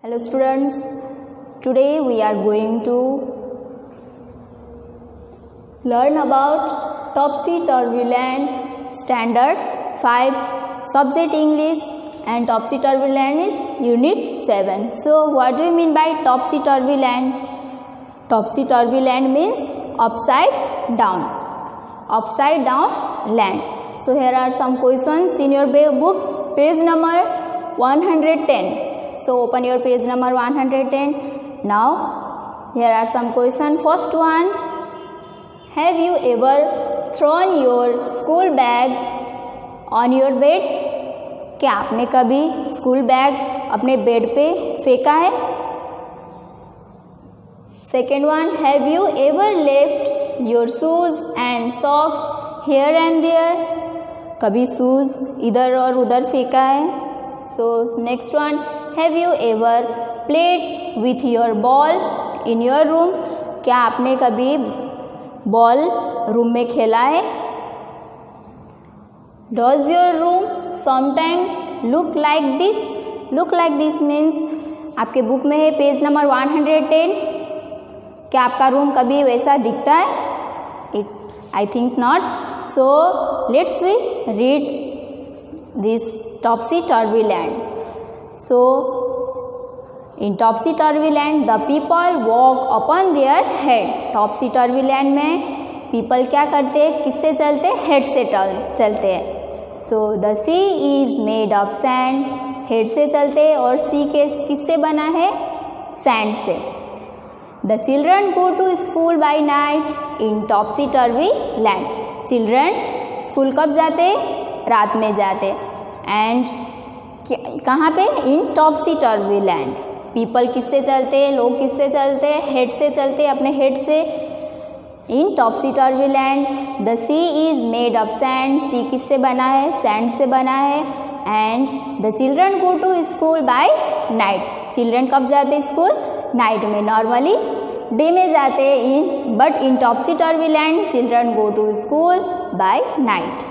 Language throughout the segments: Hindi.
Hello students, today we are going to learn about Topsy-Turvy Land Standard 5 Subject English, and Topsy-Turvy Land is Unit 7. So what do you mean by Topsy-Turvy Land? Topsy-Turvy Land means upside down land. So here are some questions in your book, page number 110. So open your page number 110. Now here are some questions. First one, have you ever thrown your school bag on your bed? क्या आपने कभी स्कूल बैग अपने बेड पे फेंका है? Second one, have you ever left your shoes and socks here and there? कभी शूज इधर और उधर फेंका है? So next one, have you ever played with your ball in your room? क्या आपने कभी बॉल रूम में खेला है? Does your room sometimes look like this? Look like this means आपके बुक में है पेज नंबर 110. क्या आपका रूम कभी वैसा दिखता है? I think not. So let's we read this Topsy-Turvy Land. So in Topsy-Turvy Land the people walk upon their head. Topsy-Turvy Land में people क्या करते हैं? किससे चलते हैं? हेड से चलते हैं. So the sea is made of sand. Head से चलते हैं और सी किससे बना है? सैंड से. The children go to school by night in Topsy-Turvy Land. Children school कब जाते? रात में जाते. And कहाँ पे? In Topsy-Turvy Land. People किससे चलते हैं? लोग किससे चलते हैं? हेड से चलते हैं, अपने हेड से. In Topsy-Turvy Land the sea is made of sand. sea किससे बना है? सैंड से बना है. And the children go to school by night. Children कब जाते स्कूल? नाइट में. नॉर्मली डे में जाते हैं. But in Topsy-Turvy Land children go to school by night.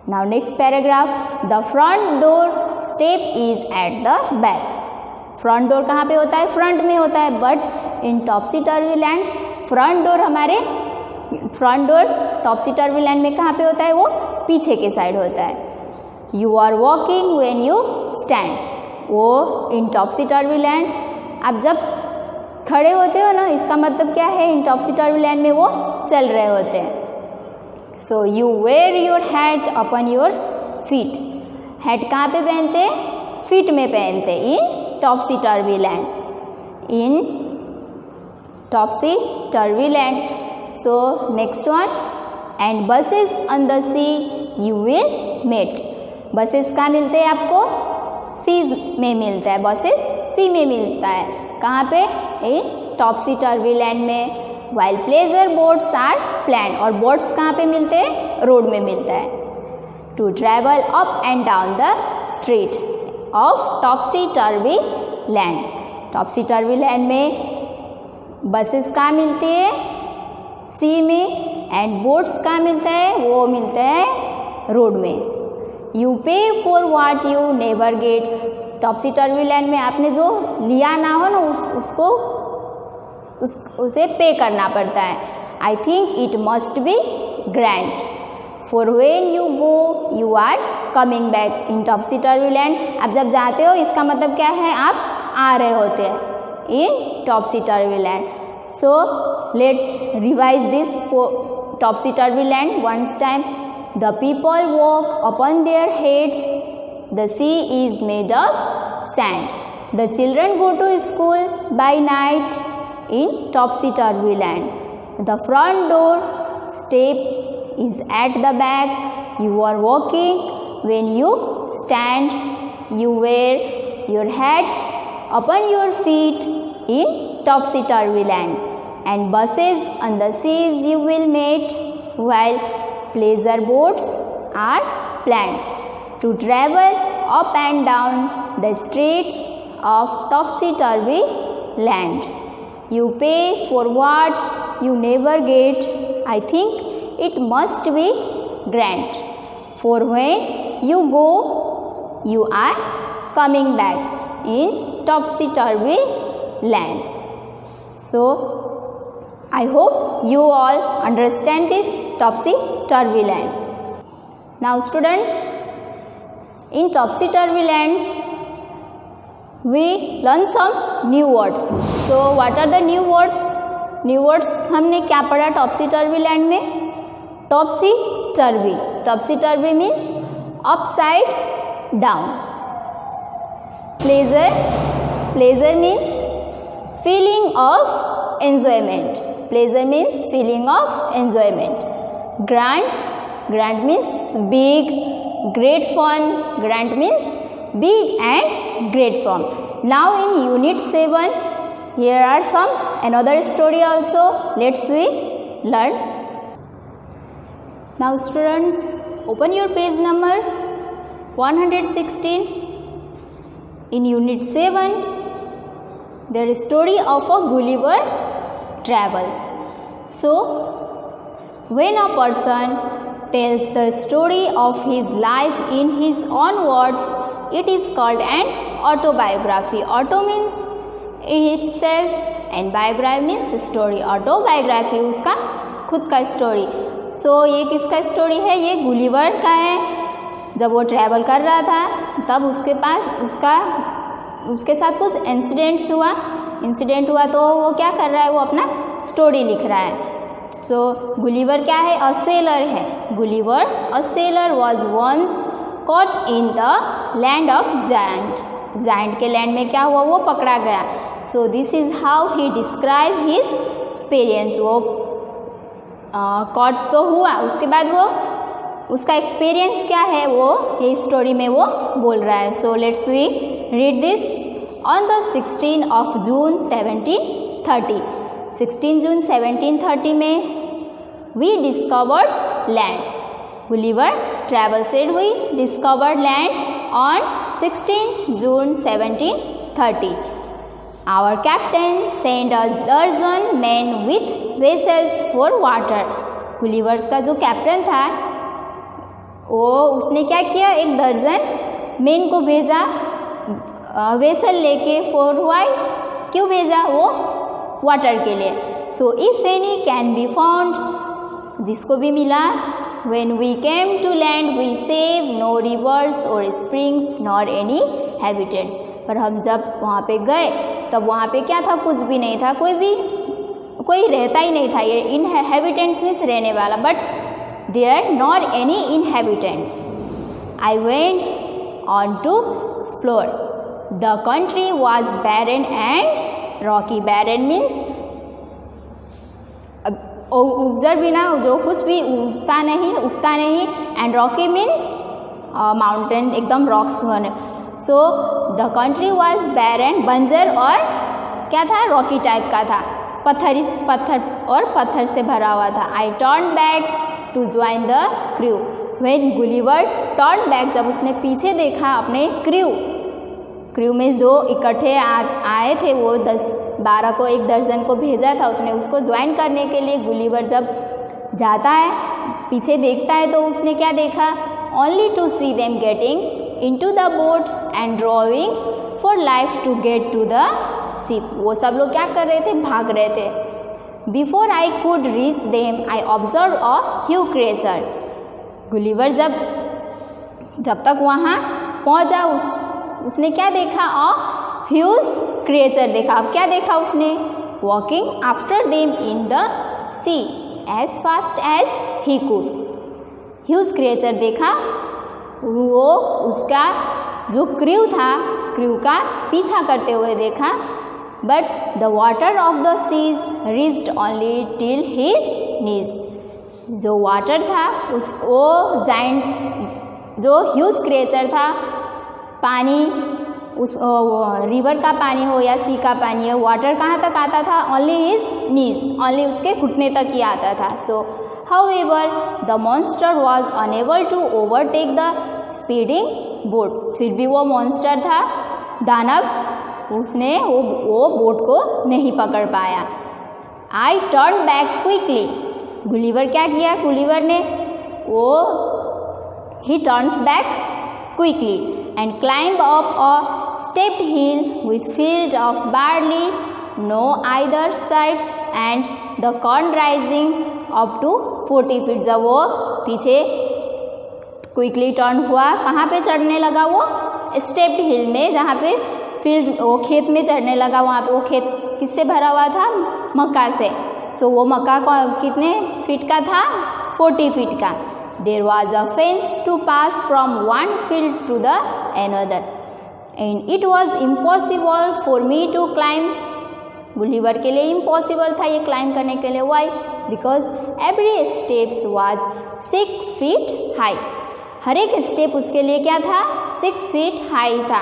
Now next paragraph, the front door step is at the back. Front door कहाँ पे होता है? फ्रंट में होता है. But in Topsy-Turvy Land front door Topsy-Turvy Land में कहाँ पे होता है? वो पीछे के साइड होता है. You are walking when you stand. वो इन Topsy-Turvy Land आप जब खड़े होते हो ना, इसका मतलब क्या है? इन Topsy-Turvy Land में वो चल रहे होते हैं. So you wear your hat upon your feet. Hat कहाँ पे पहनते हैं? फीट में पहनते हैं. इन Topsy-Turvy Land. In Topsy-Turvy Land. So next one, and buses on the sea you will meet. Buses कहाँ मिलते हैं आपको? सी में मिलता है. बसेस सी में मिलता है. कहाँ पे? इन Topsy-Turvy Land में. While pleasure boats are planned. और बोट्स कहाँ पे मिलते हैं? रोड में मिलता है. To travel up and down the street of Topsy-Turvy Land. Topsy-Turvy Land में बसेस कहाँ मिलती है? सी में. एंड बोट्स कहाँ मिलता है? वो मिलता है रोड में. यू पे for what you never get. Topsy-Turvy Land में आपने जो लिया ना हो ना, उसे पे करना पड़ता है. I think it must be grand. For when you go you are coming back. In Topsy-Turvy Land आप जब जाते हो इसका मतलब क्या है? आप आ रहे होते हैं in Topsy-Turvy Land. So let's revise this Topsy-Turvy Land once time. The people walk upon their heads. The sea is made of sand. The children go to school by night in Topsy-Turvy Land. The front door step is at the back. You are walking when you stand. You wear your hat upon your feet in Topsy-Turvy Land. And buses on the seas you will meet, while pleasure boats are planned to travel up and down the streets of Topsy-Turvy Land. You pay for what you never get. I think it must be grand. For when you go, you are coming back in topsy-turvy land. So I hope you all understand this topsy-turvy land. Now students, in topsy-turvy lands we learn some new words. So what are the new words? New words हमने क्या पढ़ा टॉप्सी टर्वी लैंड में? Topsy turvy. Topsy turvy means upside down. Pleasure. Pleasure means feeling of enjoyment. Pleasure means feeling of enjoyment. Grand. Grand means big. Great fun. Grand means big and great fun. Now in unit 7 here are some another story also. Let's we learn. Now students, open your page number 116. In unit 7 there is story of a Gulliver travels. So when a person tells the story of his life in his own words, it is called an autobiography. Auto means itself and biography means story. Autobiography उसका खुद का स्टोरी. सो ये किसका स्टोरी है? ये गुलिवर का है. जब वो ट्रैवल कर रहा था तब उसके पास उसके साथ कुछ इंसिडेंट हुआ तो वो क्या कर रहा है? वो अपना स्टोरी लिख रहा है. सो गुलिवर क्या है? अ सेलर है. Gulliver a sailor was once caught in the land of giant. Giant के लैंड में क्या हुआ? वो पकड़ा गया. So this is how he describe his experience. वो caught तो हुआ, उसके बाद वो उसका एक्सपीरियंस क्या है वो ये स्टोरी में वो बोल रहा है. So let's we read this. On the 16th of June 1730. 16 जून 1730 में we discovered land. Gulliver travel said we discovered land on 16 June 1730. Our captain sent a dozen men with vessels for water. Gulliver का जो कैप्टन था वो उसने क्या किया? एक दर्जन मेन को भेजा वेसल लेके. For why? क्यों भेजा? वो वाटर के लिए. So if any can be found, जिसको भी मिला. When we came to land, we saved no rivers or springs nor any habitats. पर हम जब वहाँ पे गए तब वहाँ पे क्या था? कुछ भी नहीं था. कोई रहता ही नहीं था. ये inhabitants मीन्स रहने वाला. But there not any inhabitants. I went on to explore. The country was barren and rocky. Barren means उगजर बिना जो कुछ भी उगता नहीं. एंड रॉकी मीन्स माउंटेन एकदम रॉक्स बने. सो द कंट्री वॉज बैरन, बंजर और क्या था? रॉकी टाइप का था. पत्थर से भरा हुआ था. I turn back to join the crew. When Gulliver turn back, जब उसने पीछे देखा अपने क्रू में जो इकट्ठे आए थे वो 10-12 को, एक दर्जन को भेजा था उसने उसको ज्वाइन करने के लिए. गुलिवर जब जाता है पीछे देखता है तो उसने क्या देखा? Only to see them getting into the boat and drawing for life to get to the ship. वो सब लोग क्या कर रहे थे? भाग रहे थे. Before I could reach them I observe a huge creature. Gulliver जब तक वहाँ पहुँचा उसने क्या देखा? अ ह्यूज क्रिएचर देखा. अब क्या देखा उसने? Walking after them in the sea as fast as he could. Huge creature देखा. वो उसका जो क्रू था, क्रू का पीछा करते हुए देखा. But the water of the seas reached only till his knees. जो वाटर था वो जाइंट जो ह्यूज क्रिएचर था, पानी उस रिवर का पानी हो या सी का पानी हो, वाटर कहाँ तक आता था? ओनली हिज नीज, ओनली उसके घुटने तक ही आता था. So however the monster was unable to overtake the speeding boat. फिर भी वो मॉन्स्टर था दानव, उसने वो बोट को नहीं पकड़ पाया. आई टर्न बैक क्विकली. गुलिवर क्या किया? गुलिवर ने ही turns back quickly and climb up a stepped hill with field of barley, no either sides, and the corn rising up to 40 feet. जब वो पीछे क्विकली टर्न हुआ, कहाँ पे चढ़ने लगा वो? स्टेप्ड हिल में, जहाँ पे फील्ड वो खेत में चढ़ने लगा। वहाँ पे वो खेत किससे भरा हुआ था? मक्का से। सो वो मक्का कितने फीट का था? 40 फीट का। There was a fence to pass from one field to the another, and it was impossible for me to climb. Gulliver के लिए इम्पॉसिबल था ये क्लाइम करने के लिए। Why? Because every steps was 6 feet high. हर एक स्टेप उसके लिए क्या था? 6 फीट हाई था,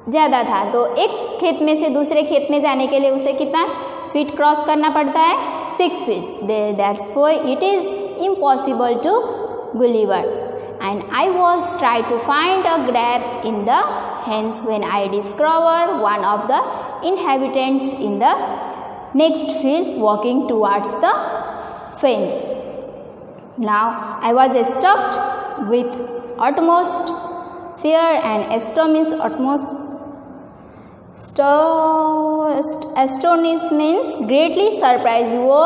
ज़्यादा था। तो एक खेत में से दूसरे खेत में जाने के लिए उसे कितना फीट क्रॉस करना पड़ता है? 6 feet. That's why it is impossible to Gulliver. And I was trying to find a grab in the hens when I discovered one of the inhabitants in the next field walking towards the fence. Now I was stopped with utmost fear, and astonish means greatly surprised. वो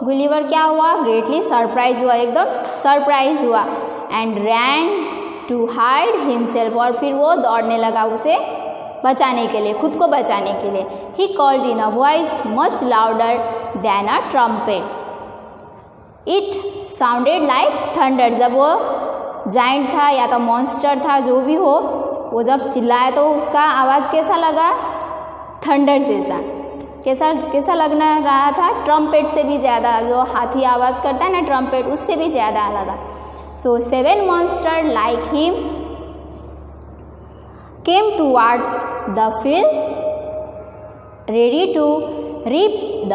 गुलिवर क्या हुआ? ग्रेटली सरप्राइज हुआ, एकदम सरप्राइज हुआ। And ran to hide himself, और फिर वो दौड़ने लगा उसे बचाने के लिए, खुद को बचाने के लिए। He called in a voice much louder then a trumpet, it sounded like thunder. जब वो जाइंट था या तो मॉन्स्टर था, जो भी हो, वो जब चिल्लाया तो उसका आवाज़ कैसा लगा? थंडर जैसा। कैसा लगना रहा था? ट्रम्पेट से भी ज़्यादा, जो हाथी आवाज़ करता है ना ट्रम्पेट, उससे भी ज़्यादा लगा। So 7 monster like him came towards the field ready to reap the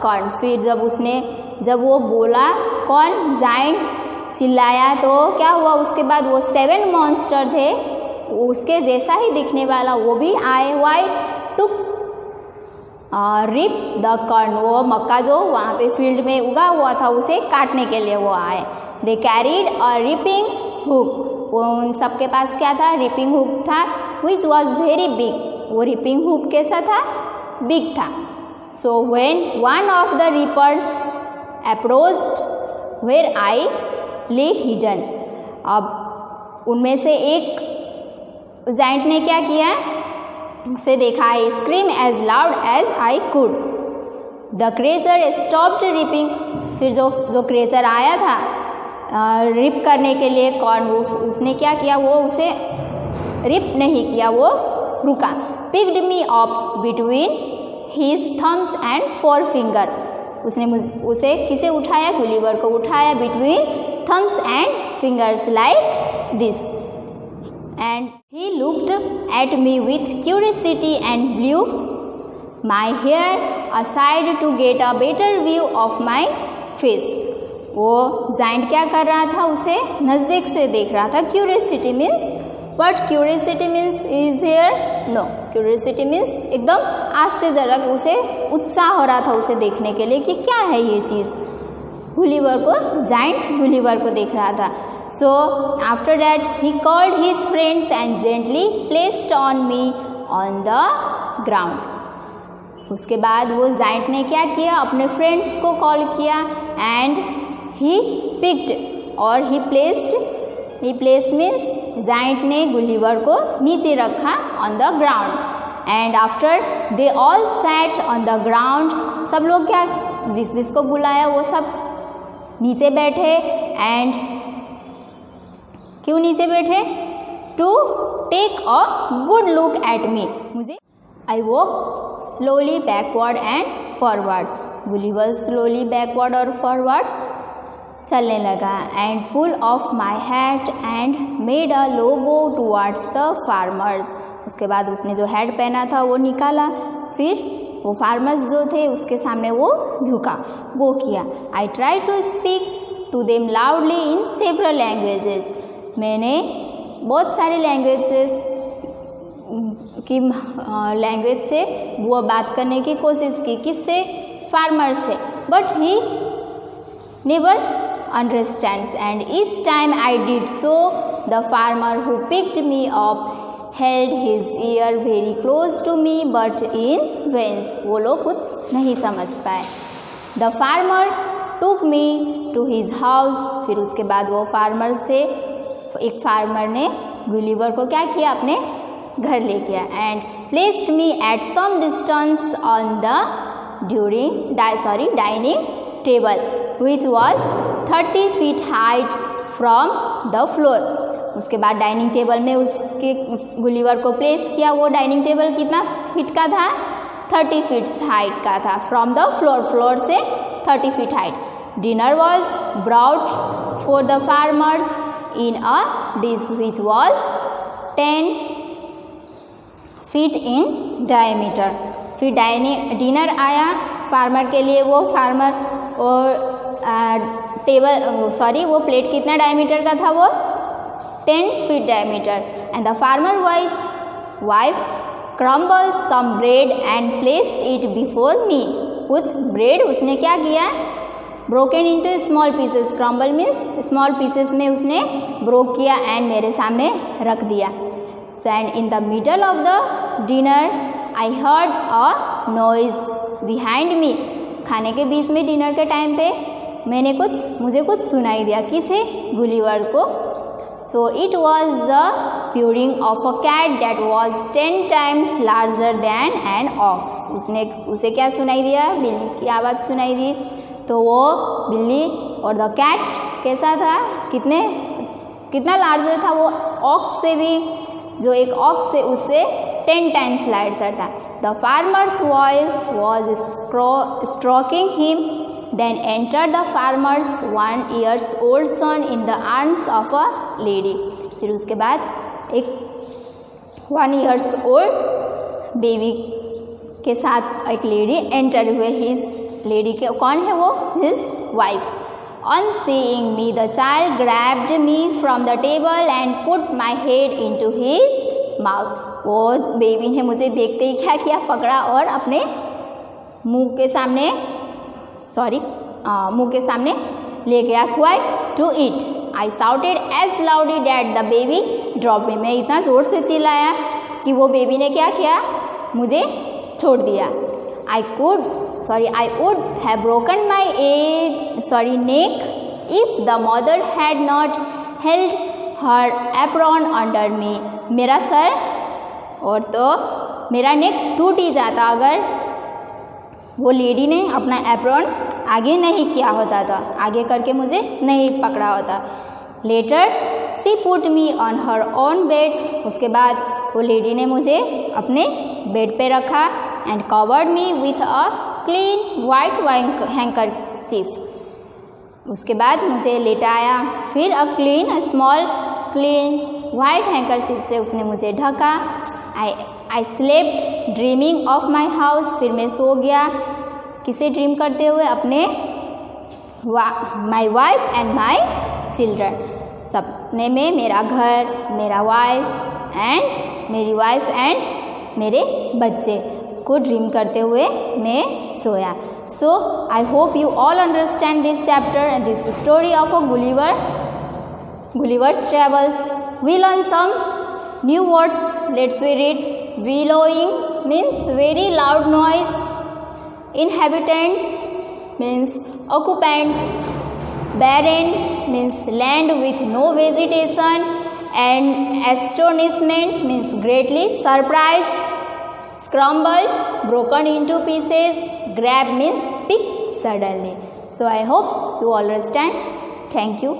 corn. फिर जब वो बोला, कौन? जाइंट चिल्लाया, तो क्या हुआ? उसके बाद वो 7 मॉन्स्टर थे, उसके जैसा ही दिखने वाला वो भी आए। Why? To reap the corn, वो मक्का जो वहाँ पे फील्ड में उगा हुआ था उसे काटने के लिए वो आए। They carried a reaping hook, वो उन सबके पास क्या था? रिपिंग हुक था, विच वॉज वेरी बिग। वो रिपिंग हुक कैसा था? बिग था। So when one of the reapers approached where I lay hidden, अब उनमें से एक जाइंट ने क्या किया? उसे देखा। I scream as loud as I could. The creature stopped ripping, फिर जो क्रेचर आया था रिप करने के लिए कॉर्न, उसने क्या किया? वो उसे रिप नहीं किया, वो रुका। Picked me up between his thumbs and 4 finger, उसने उसे किसे उठाया? गुलिवर को उठाया। Between thumbs and fingers like this, and he looked at me with curiosity and blew my hair aside to get a better view of my face. वो जाइंट क्या कर रहा था? उसे नज़दीक से देख रहा था। Curiosity means what? Curiosity means is here? No, curiosity means एकदम आश्चर्यजनक, उसे उत्साह हो रहा था उसे देखने के लिए कि क्या है ये चीज़। गुलिवर को, जाइंट गुलिवर को देख रहा था। So after that he called his friends and gently placed on me on the ground. उसके बाद वो जाइंट ने क्या किया? अपने फ्रेंड्स को कॉल किया एंड he picked और he placed means जाइंट ने गुलिवर को नीचे रखा on the ground, and after they all sat on the ground, सब लोग क्या, जिसको बुलाया वो सब नीचे बैठे। एंड क्यों नीचे बैठे? To take a good look at me, मुझे। I walk slowly backward and forward, Gulliver slowly backward और फॉरवर्ड चलने लगा। And pull of my hat and made a low bow towards the farmers, उसके बाद उसने जो हैट पहना था वो निकाला, फिर वो फार्मर्स जो थे उसके सामने वो झुका, वो किया। I try to speak to them loudly in several languages, मैंने बहुत सारे लैंग्वेज से वो बात करने की कोशिश की। किससे? फार्मर से। But he never understands, and each time I did so the farmer who picked me up held his ear very close to me but in vain. वो लोग कुछ नहीं समझ पाए. The farmer took me to his house. फिर उसके बाद वो फार्मर्स थे, एक फार्मर ने गुलिवर को क्या किया, अपने घर ले गया. And placed me at some distance on the dining table which was 30 feet height from the floor. उसके बाद डाइनिंग टेबल में उसके गुलिवर को प्लेस किया. वो डाइनिंग टेबल कितना फीट का था, 30 feet हाइट का था. फ्रॉम द फ्लोर से 30 feet height. Dinner was brought for the farmers in a dish which was 10 feet in diameter. फिर डिनर आया फार्मर के लिए. वो फार्मर और वो प्लेट कितना डायमीटर का था, वो 10 feet diameter. And the farmer wife crumble some bread and placed it before me. कुछ ब्रेड उसने क्या किया, broken into small pieces. Crumble means small pieces में उसने ब्रोक किया एंड मेरे सामने रख दिया. And in the middle of the dinner I heard a noise behind me. खाने के बीच में डिनर के टाइम पे मुझे कुछ सुनाई दिया. किसे, गुलिवर को. So it was the purring of a cat that was 10 times larger than an ox. उसे क्या सुनाई दिया, बिल्ली की आवाज़ सुनाई दी. तो वो बिल्ली और द कैट कैसा था, कितना लार्जर था, वो ऑक्स से भी, जो एक ऑक्स से उससे 10 times लार्जर था. The farmer's wife was stroking him. Then entered the farmer's 1 year old son in the arms of a lady. फिर उसके बाद एक 1 year old बेबी के साथ एक लेडी एंटर हुए. हिज लेडी के कौन है वो, his wife. On seeing me the child grabbed me from the table and put my head into his mouth. वो बेबी ने मुझे देखते ही क्या किया, पकड़ा और अपने मुंह के सामने ले गया. Quite to it. I shouted as loudly that the baby drop me. मैं इतना ज़ोर से चिल्लाया कि वो बेबी ने क्या किया, मुझे छोड़ दिया. I would have broken my neck if the mother had not held her apron under मी. मेरा सर और तो मेरा नेक टूट ही जाता अगर वो लेडी ने अपना एप्रॉन आगे नहीं किया होता था, आगे करके मुझे नहीं पकड़ा होता. Later she put me on her own bed. उसके बाद वो लेडी ने मुझे अपने बेड पे रखा. And covered me with a clean white handkerchief. उसके बाद मुझे लेटाया. फिर स्मॉल क्लीन वाइट हैंकरचीफ से उसने मुझे ढका. I slept dreaming of my house. फिर मैं सो गया. किसे ड्रीम करते हुए, अपने my wife and my children. सपने में मेरा घर, मेरा मेरी वाइफ एंड मेरे बच्चे को ड्रीम करते हुए मैं सोया. So I hope you all understand this chapter and this story of a Gulliver's travels. We learn some new words. Let's we read. Bellowing means very loud noise. Inhabitants means occupants. Barren means land with no vegetation. And astonishment means greatly surprised. Scrambled, broken into pieces. Grab means pick suddenly. So I hope you all understand. Thank you.